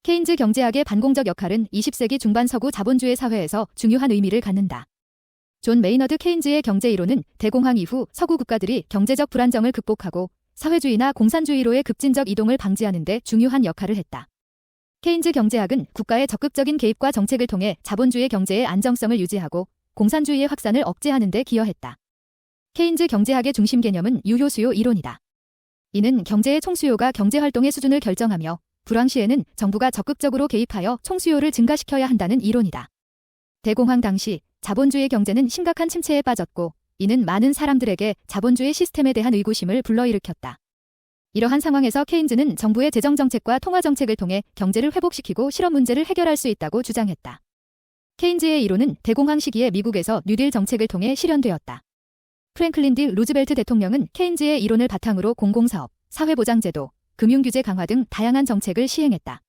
케인즈 경제학의 반공적 역할은 20세기 중반 서구 자본주의 사회에서 중요한 의미를 갖는다. 존 메이너드 케인즈의 경제 이론은 대공황 이후 서구 국가들이 경제적 불안정을 극복하고 사회주의나 공산주의로의 급진적 이동을 방지하는 데 중요한 역할을 했다. 케인즈 경제학은 국가의 적극적인 개입과 정책을 통해 자본주의 경제의 안정성을 유지하고 공산주의의 확산을 억제하는 데 기여했다. 케인즈 경제학의 중심 개념은 유효수요 이론이다. 이는 경제의 총수요가 경제활동의 수준을 결정하며 불황 시에는 정부가 적극적으로 개입하여 총수요를 증가시켜야 한다는 이론이다. 대공황 당시 자본주의 경제는 심각한 침체에 빠졌고 이는 많은 사람들에게 자본주의 시스템에 대한 의구심을 불러일으켰다. 이러한 상황에서 케인즈는 정부의 재정정책과 통화정책을 통해 경제를 회복시키고 실업 문제를 해결할 수 있다고 주장했다. 케인즈의 이론은 대공황 시기에 미국에서 뉴딜 정책을 통해 실현되었다. 프랭클린 디 루즈벨트 대통령은 케인즈의 이론을 바탕으로 공공사업, 사회보장제도, 금융규제 강화 등 다양한 정책을 시행했다.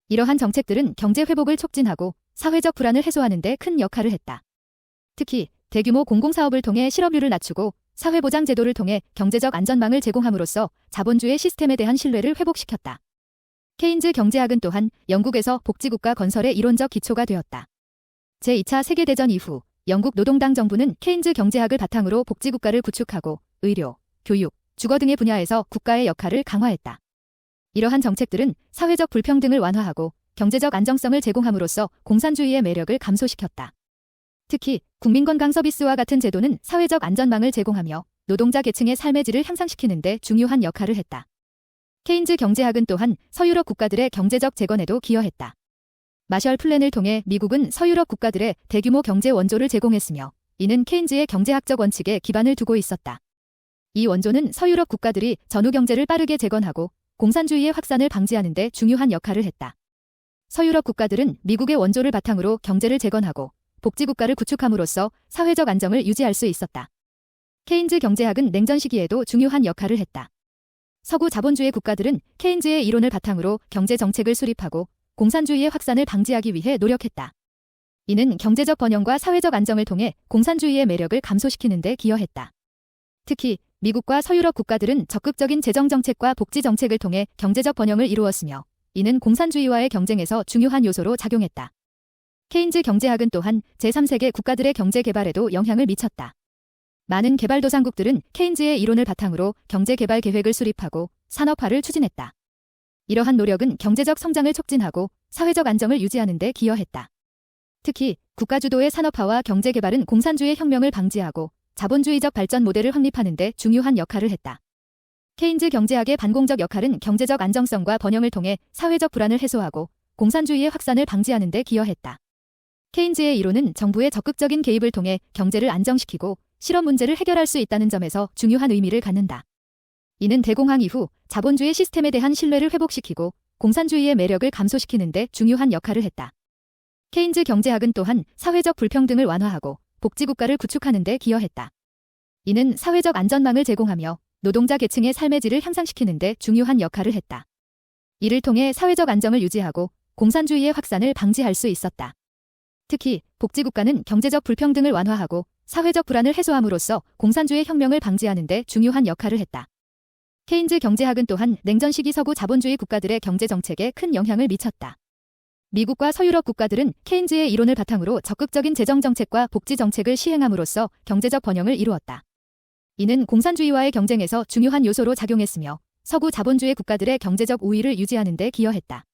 이러한 정책들은 경제 회복을 촉진하고 사회적 불안을 해소하는 데 큰 역할을 했다. 특히 대규모 공공사업을 통해 실업률을 낮추고 사회보장제도를 통해 경제적 안전망을 제공함으로써 자본주의 시스템에 대한 신뢰를 회복시켰다. 케인즈 경제학은 또한 영국에서 복지국가 건설의 이론적 기초가 되었다. 제2차 세계대전 이후 영국 노동당 정부는 케인즈 경제학을 바탕으로 복지국가를 구축하고 의료, 교육, 주거 등의 분야에서 국가의 역할을 강화했다. 이러한 정책들은 사회적 불평등을 완화하고 경제적 안정성을 제공함으로써 공산주의의 매력을 감소시켰다. 특히 국민건강 서비스와 같은 제도는 사회적 안전망을 제공하며 노동자 계층의 삶의 질을 향상시키는 데 중요한 역할을 했다. 케인즈 경제학은 또한 서유럽 국가들의 경제적 재건에도 기여했다. 마셜 플랜을 통해 미국은 서유럽 국가들의 대규모 경제 원조를 제공했으며 이는 케인즈의 경제학적 원칙에 기반을 두고 있었다. 이 원조는 서유럽 국가들이 전후 경제를 빠르게 재건하고 공산주의의 확산을 방지하는 데 중요한 역할을 했다. 서유럽 국가들은 미국의 원조를 바탕으로 경제를 재건하고 복지국가를 구축함으로써 사회적 안정을 유지할 수 있었다. 케인즈 경제학은 냉전 시기에도 중요한 역할을 했다. 서구 자본주의 국가들은 케인즈의 이론을 바탕으로 경제 정책을 수립하고 공산주의의 확산을 방지하기 위해 노력했다. 이는 경제적 번영과 사회적 안정을 통해 공산주의의 매력을 감소시키는 데 기여했다. 특히 미국과 서유럽 국가들은 적극적인 재정정책과 복지정책을 통해 경제적 번영을 이루었으며 이는 공산주의와의 경쟁에서 중요한 요소로 작용했다. 케인즈 경제학은 또한 제3세계 국가들의 경제 개발에도 영향을 미쳤다. 많은 개발도상국들은 케인즈의 이론을 바탕으로 경제 개발 계획을 수립하고 산업화를 추진했다. 이러한 노력은 경제적 성장을 촉진하고 사회적 안정을 유지하는 데 기여했다. 특히 국가 주도의 산업화와 경제 개발은 공산주의 혁명을 방지하고 자본주의적 발전 모델을 확립하는 데 중요한 역할을 했다. 케인즈 경제학의 반공적 역할은 경제적 안정성과 번영을 통해 사회적 불안을 해소하고 공산주의의 확산을 방지하는 데 기여했다. 케인즈의 이론은 정부의 적극적인 개입을 통해 경제를 안정시키고 실업 문제를 해결할 수 있다는 점에서 중요한 의미를 갖는다. 이는 대공황 이후 자본주의 시스템에 대한 신뢰를 회복시키고 공산주의의 매력을 감소시키는 데 중요한 역할을 했다. 케인즈 경제학은 또한 사회적 불평등을 완화하고 복지국가를 구축하는 데 기여했다. 이는 사회적 안전망을 제공하며 노동자 계층의 삶의 질을 향상시키는 데 중요한 역할을 했다. 이를 통해 사회적 안정을 유지하고 공산주의의 확산을 방지할 수 있었다. 특히 복지국가는 경제적 불평등을 완화하고 사회적 불안을 해소함으로써 공산주의 혁명을 방지하는 데 중요한 역할을 했다. 케인즈 경제학은 또한 냉전 시기 서구 자본주의 국가들의 경제 정책에 큰 영향을 미쳤다. 미국과 서유럽 국가들은 케인즈의 이론을 바탕으로 적극적인 재정정책과 복지정책을 시행함으로써 경제적 번영을 이루었다. 이는 공산주의와의 경쟁에서 중요한 요소로 작용했으며 서구 자본주의 국가들의 경제적 우위를 유지하는 데 기여했다.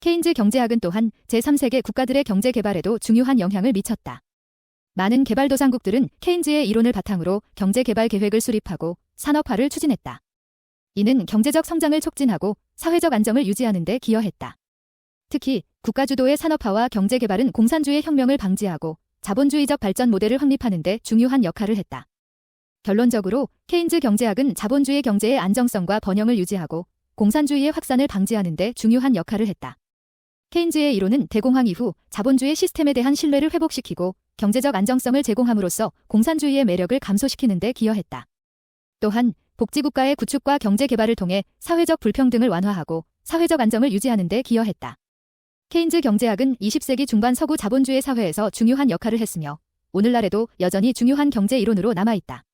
케인즈 경제학은 또한 제3세계 국가들의 경제 개발에도 중요한 영향을 미쳤다. 많은 개발도상국들은 케인즈의 이론을 바탕으로 경제 개발 계획을 수립하고 산업화를 추진했다. 이는 경제적 성장을 촉진하고 사회적 안정을 유지하는 데 기여했다. 특히 국가 주도의 산업화와 경제 개발은 공산주의 혁명을 방지하고 자본주의적 발전 모델을 확립하는 데 중요한 역할을 했다. 결론적으로 케인즈 경제학은 자본주의 경제의 안정성과 번영을 유지하고 공산주의의 확산을 방지하는 데 중요한 역할을 했다. 케인즈의 이론은 대공황 이후 자본주의 시스템에 대한 신뢰를 회복시키고 경제적 안정성을 제공함으로써 공산주의의 매력을 감소시키는 데 기여했다. 또한 복지국가의 구축과 경제 개발을 통해 사회적 불평등을 완화하고 사회적 안정을 유지하는 데 기여했다. 케인즈 경제학은 20세기 중반 서구 자본주의 사회에서 중요한 역할을 했으며 오늘날에도 여전히 중요한 경제 이론으로 남아있다.